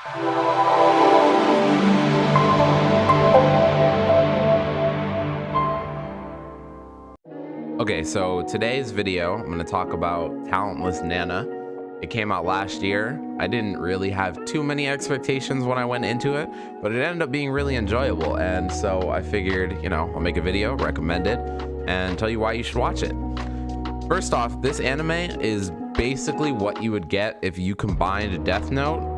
Okay, so today's video, I'm going to talk about Talentless Nana. It came out last year. I didn't really have too many expectations when I went into it, but it ended up being really enjoyable. And so I figured, I'll make a video, recommend it, and tell you why you should watch it. First off, this anime is basically what you would get if you combined Death Note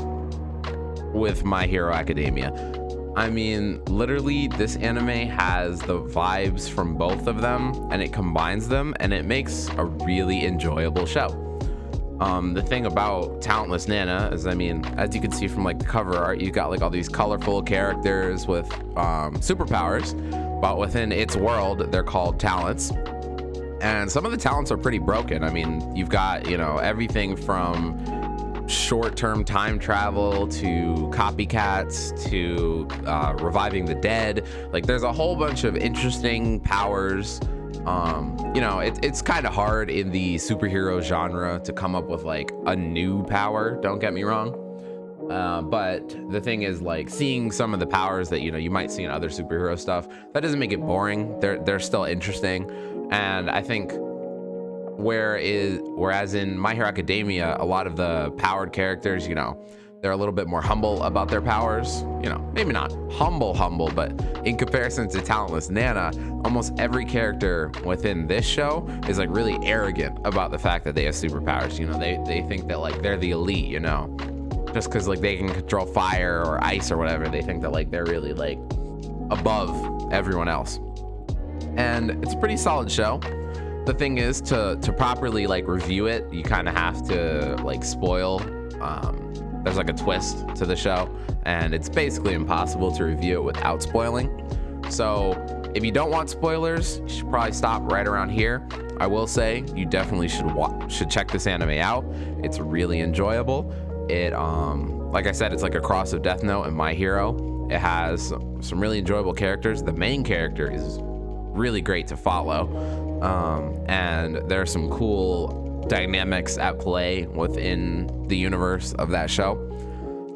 with My Hero Academia. I mean, literally, this anime has the vibes from both of them, and it combines them, and it makes a really enjoyable show. The thing about Talentless Nana is, as you can see from like the cover art, you got like all these colorful characters with superpowers, but within its world, they're called talents. And some of the talents are pretty broken. I mean, you've got, everything from short-term time travel to copycats to reviving the dead. Like, there's a whole bunch of interesting powers. It's kind of hard in the superhero genre to come up with like a new power, don't get me wrong. But the thing is, like, seeing some of the powers that you might see in other superhero stuff, that doesn't make it boring. They're still interesting. And I think whereas in My Hero Academia, a lot of the powered characters, they're a little bit more humble about their powers. Maybe not humble, but in comparison to Talentless Nana, almost every character within this show is like really arrogant about the fact that they have superpowers. They think that like they're the elite, just because like they can control fire or ice or whatever. They think that like they're really like above everyone else. And it's a pretty solid show. The thing is, to properly like review it, you kind of have to like spoil. There's like a twist to the show, and it's basically impossible to review it without spoiling. So if you don't want spoilers, you should probably stop right around here. I will say you definitely should check this anime out. It's really enjoyable. It like I said, it's like a cross of Death Note and My Hero. It has some really enjoyable characters. The main character is really great to follow, and there are some cool dynamics at play within the universe of that show.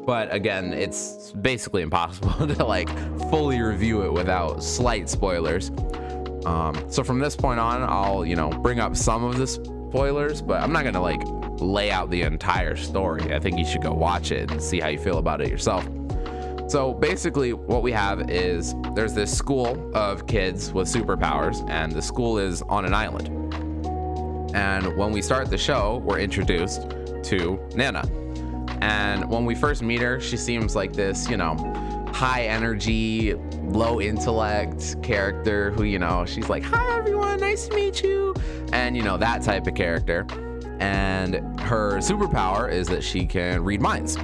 But again, it's basically impossible to like fully review it without slight spoilers. So from this point on, I'll bring up some of the spoilers, but I'm not gonna like lay out the entire story. I think you should go watch it and see how you feel about it yourself. So basically what we have is there's this school of kids with superpowers, and the school is on an island. And when we start the show, we're introduced to Nana. And when we first meet her, she seems like this, high energy, low intellect character who, she's like, "Hi everyone, nice to meet you." And, that type of character. And her superpower is that she can read minds.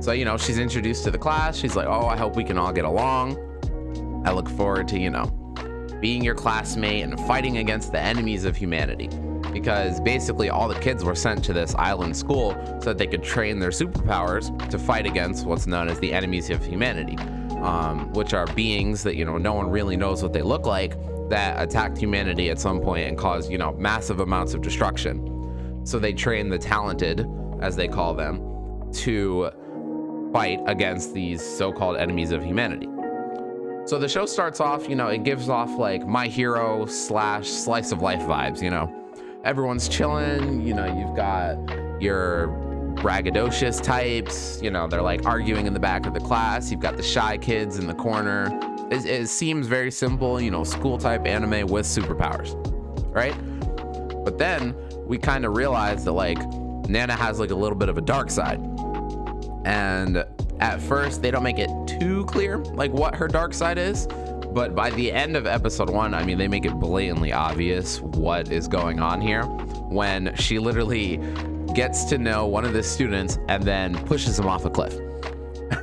So, she's introduced to the class. She's like, "Oh, I hope we can all get along. I look forward to, being your classmate and fighting against the enemies of humanity." Because basically all the kids were sent to this island school so that they could train their superpowers to fight against what's known as the enemies of humanity, which are beings that, no one really knows what they look like, that attacked humanity at some point and caused, massive amounts of destruction. So they train the talented, as they call them, to fight against these so-called enemies of humanity. So the show starts off, it gives off like My Hero / slice of life vibes. Everyone's chilling, you've got your braggadocious types, they're like arguing in the back of the class. You've got the shy kids in the corner. It seems very simple, school type anime with superpowers, right? But then we kind of realize that like Nana has like a little bit of a dark side. And at first they don't make it too clear like what her dark side is. But by the end of episode 1, they make it blatantly obvious what is going on here when she literally gets to know one of the students and then pushes him off a cliff.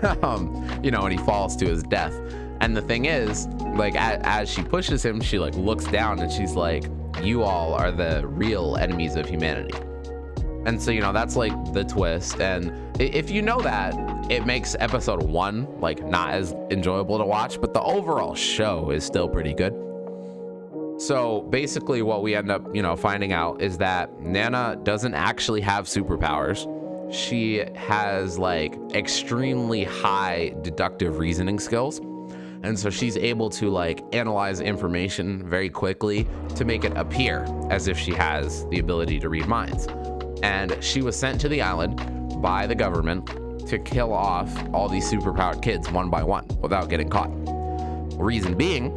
And he falls to his death. And the thing is, like, as she pushes him, she like looks down and she's like, "You all are the real enemies of humanity." And so, that's like the twist. And if you know that, it makes episode 1 like not as enjoyable to watch, but the overall show is still pretty good. So basically what we end up, finding out is that Nana doesn't actually have superpowers. she has like extremely high deductive reasoning skills. And so she's able to like analyze information very quickly to make it appear as if she has the ability to read minds. And she was sent to the island by the government to kill off all these superpowered kids one by one without getting caught. Reason being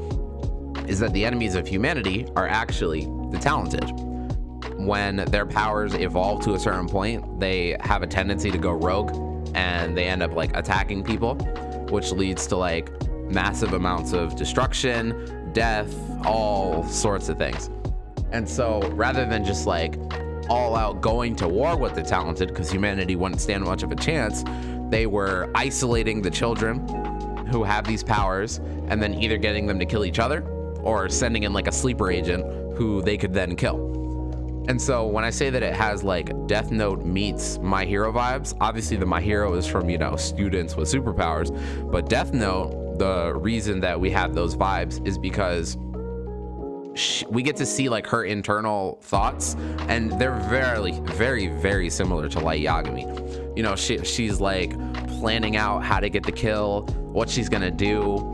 is that the enemies of humanity are actually the talented. When their powers evolve to a certain point, they have a tendency to go rogue and they end up like attacking people, which leads to like massive amounts of destruction, death, all sorts of things. And so rather than just like all out going to war with the talented, because humanity wouldn't stand much of a chance, they were isolating the children who have these powers and then either getting them to kill each other or sending in like a sleeper agent who they could then kill. And so when I say that it has like Death Note meets My Hero vibes, obviously the My Hero is from, you know, students with superpowers, but Death Note, the reason that we have those vibes is because we get to see like her internal thoughts, and they're very similar to Light Yagami. You know, she's like planning out how to get the kill, what she's gonna do.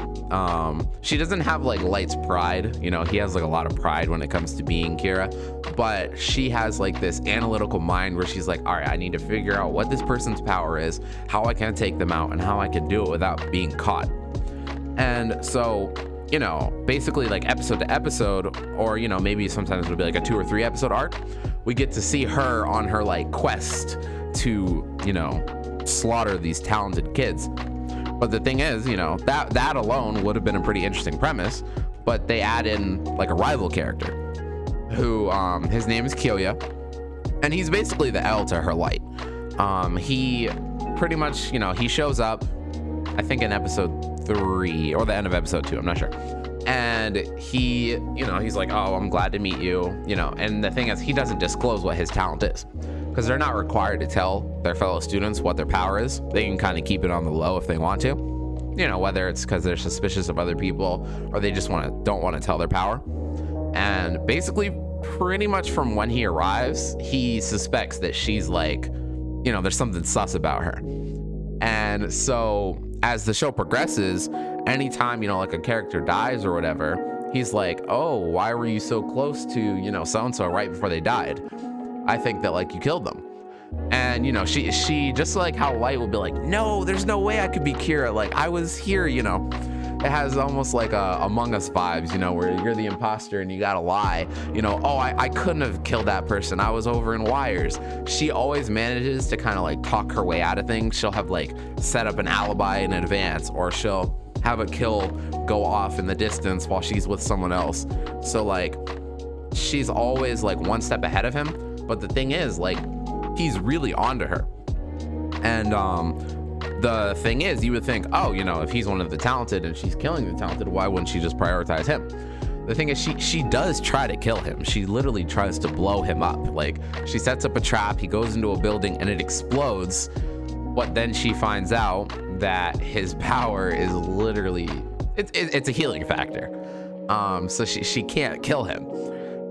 She doesn't have like Light's pride. You know, he has like a lot of pride when it comes to being Kira, but she has like this analytical mind where she's like, all right, I need to figure out what this person's power is, how I can take them out, and how I can do it without being caught. And so, you know, basically like episode to episode, or, you know, maybe sometimes it'll be like a 2 or 3 episode arc, we get to see her on her like quest to, you know, slaughter these talented kids. But the thing is, you know, that alone would have been a pretty interesting premise, but they add in like a rival character who, his name is Kyoya, and he's basically the L to her Light. He pretty much, you know, he shows up, I think in episode 3 or the end of episode 2, I'm not sure. And he, you know, he's like, oh, I'm glad to meet you, you know, and the thing is, he doesn't disclose what his talent is, because they're not required to tell their fellow students what their power is. They can kind of keep it on the low if they want to, you know, whether it's because they're suspicious of other people or they just don't want to tell their power. And basically, pretty much from when he arrives, he suspects that she's like, you know, there's something sus about her. And so as the show progresses, anytime, you know, like a character dies or whatever, he's like, oh, why were you so close to, you know, so-and-so right before they died? I think that like you killed them. And, you know, she just like how Light will be like, no, there's no way I could be Kira. Like, I was here, you know. It has almost like a Among Us vibes, you know, where you're the imposter and you gotta lie, you know, oh, I couldn't have killed that person, I was over in wires. She always manages to kind of like talk her way out of things. She'll have like set up an alibi in advance, or she'll have a kill go off in the distance while she's with someone else. So like, she's always like one step ahead of him. But the thing is, like, he's really onto her. And the thing is, you would think, oh, you know, if he's one of the talented and she's killing the talented, why wouldn't she just prioritize him? The thing is, she does try to kill him. She literally tries to blow him up. Like, she sets up a trap, he goes into a building and it explodes. But then she finds out that his power is literally, it's a healing factor. So she can't kill him.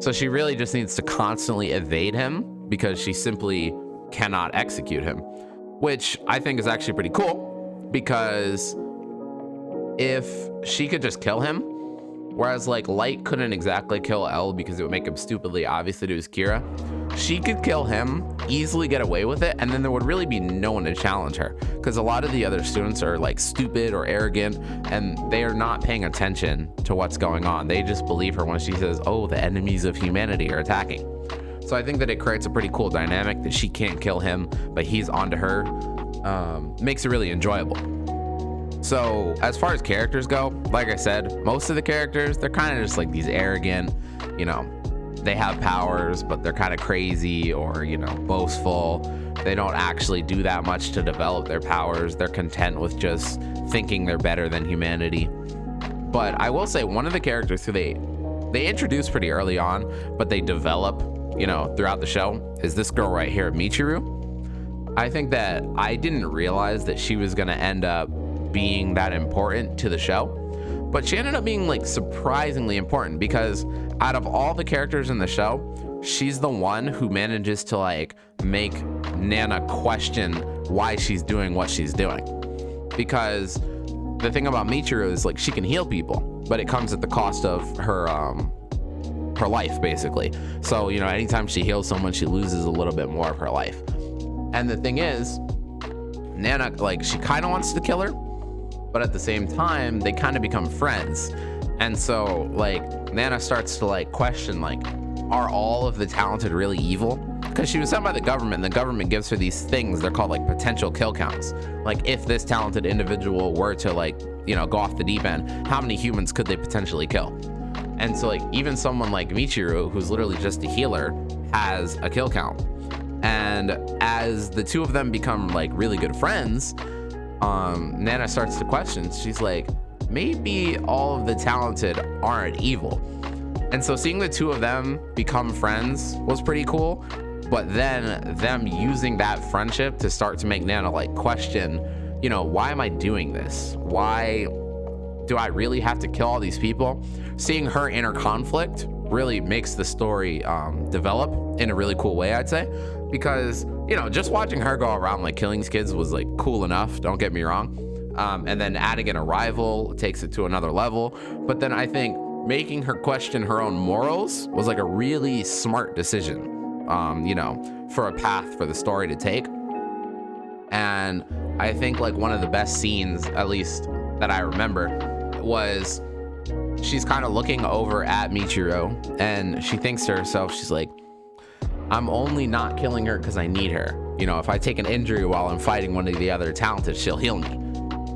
So she really just needs to constantly evade him because she simply cannot execute him, which I think is actually pretty cool, because if she could just kill him, whereas like Light couldn't exactly kill L because it would make him stupidly obvious that it was Kira, she could kill him, easily get away with it, and then there would really be no one to challenge her, because a lot of the other students are like stupid or arrogant and they are not paying attention to what's going on. They just believe her when she says, oh, the enemies of humanity are attacking. So I think that it creates a pretty cool dynamic that she can't kill him, but he's onto her. Makes it really enjoyable. So as far as characters go, like I said, most of the characters, they're kind of just like these arrogant, you know, they have powers, but they're kind of crazy or, you know, boastful. They don't actually do that much to develop their powers. They're content with just thinking they're better than humanity. But I will say one of the characters who they introduce pretty early on, but they develop, you know, throughout the show, is this girl right here, Michiru. I think that I didn't realize that she was going to end up being that important to the show, but she ended up being like surprisingly important, because out of all the characters in the show, she's the one who manages to like make Nana question why she's doing what she's doing. Because the thing about Michiru is like she can heal people, but it comes at the cost of her life, basically. So, you know, anytime she heals someone, she loses a little bit more of her life. And the thing is, Nana, like, she kind of wants to kill her, but at the same time, they kind of become friends. And so, like, Nana starts to, like, question, like, are all of the talented really evil? Because she was sent by the government, and the government gives her these things. They're called, like, potential kill counts. Like, if this talented individual were to, like, you know, go off the deep end, how many humans could they potentially kill? And so, like, even someone like Michiru, who's literally just a healer, has a kill count. And as the two of them become, like, really good friends, Nana starts to question. She's like, maybe all of the talented aren't evil. And so seeing the two of them become friends was pretty cool. But then them using that friendship to start to make Nana, like, question, you know, why am I doing this? Why do I really have to kill all these people? Seeing her inner conflict really makes the story develop in a really cool way, I'd say. Because, you know, just watching her go around, like, killing these kids was, like, cool enough, don't get me wrong. And then adding in a rival takes it to another level. But then I think making her question her own morals was, like, a really smart decision, you know, for a path for the story to take. And I think, like, one of the best scenes, at least that I remember, was she's kind of looking over at Michiru, and she thinks to herself, she's like, I'm only not killing her because I need her. You know, if I take an injury while I'm fighting one of the other talented, she'll heal me.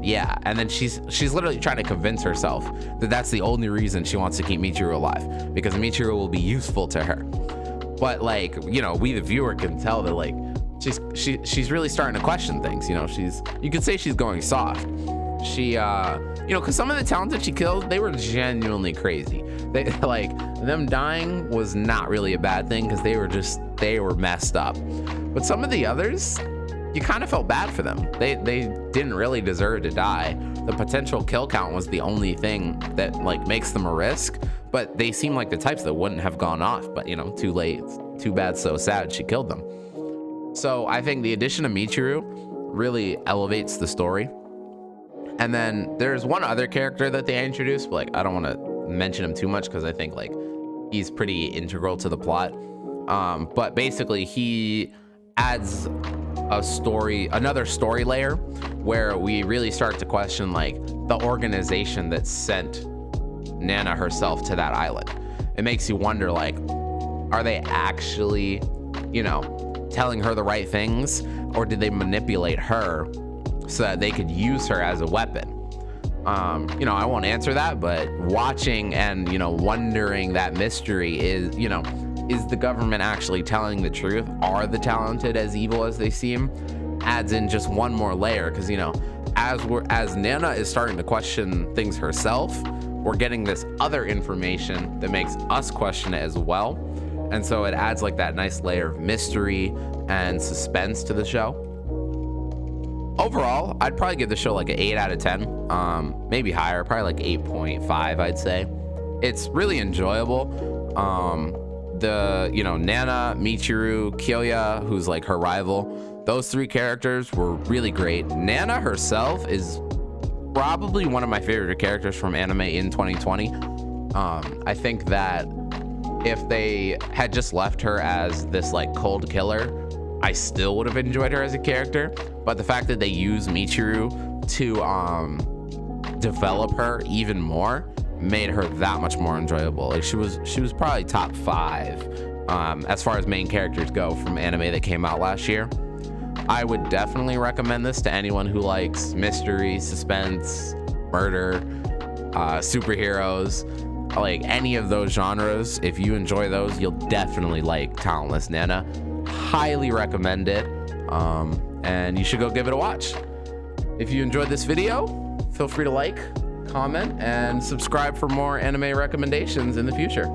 Yeah, and then she's literally trying to convince herself that that's the only reason she wants to keep Michiru alive, because Michiru will be useful to her. But, like, you know, we the viewer can tell that, like, she's really starting to question things. You know, you could say she's going soft. She you know, because some of the talented she killed, they were genuinely crazy. They, like, them dying was not really a bad thing, because they were messed up. But some of the others, you kind of felt bad for them. They didn't really deserve to die. The potential kill count was the only thing that, like, makes them a risk, but they seem like the types that wouldn't have gone off. But, you know, too late, too bad, so sad, she killed them. So I think the addition of Michiru really elevates the story. And then there's one other character that they introduced, but, like, I don't want to mention him too much because I think, like, he's pretty integral to the plot. But basically he adds another story layer where we really start to question, like, the organization that sent Nana herself to that island. It makes you wonder, like, are they actually, you know, telling her the right things, or did they manipulate her so that they could use her as a weapon? You know, I won't answer that, but watching and, you know, wondering that mystery is, you know, is the government actually telling the truth? Are the talented as evil as they seem? Adds in just one more layer, because, you know, as Nana is starting to question things herself, we're getting this other information that makes us question it as well. And so it adds, like, that nice layer of mystery and suspense to the show. Overall, I'd probably give the show like an 8 out of 10, maybe higher, probably like 8.5, I'd say. It's really enjoyable. You know, Nana, Michiru, Kyoya, who's like her rival, those three characters were really great. Nana herself is probably one of my favorite characters from anime in 2020. I think that if they had just left her as this, like, cold killer, I still would have enjoyed her as a character. But the fact that they use Michiru to develop her even more made her that much more enjoyable. Like, she was probably top 5 as far as main characters go from anime that came out last year. I would definitely recommend this to anyone who likes mystery, suspense, murder, superheroes, like any of those genres. If you enjoy those, you'll definitely like Talentless Nana. Highly recommend it, and you should go give it a watch. If you enjoyed this video, feel free to like, comment, and subscribe for more anime recommendations in the future.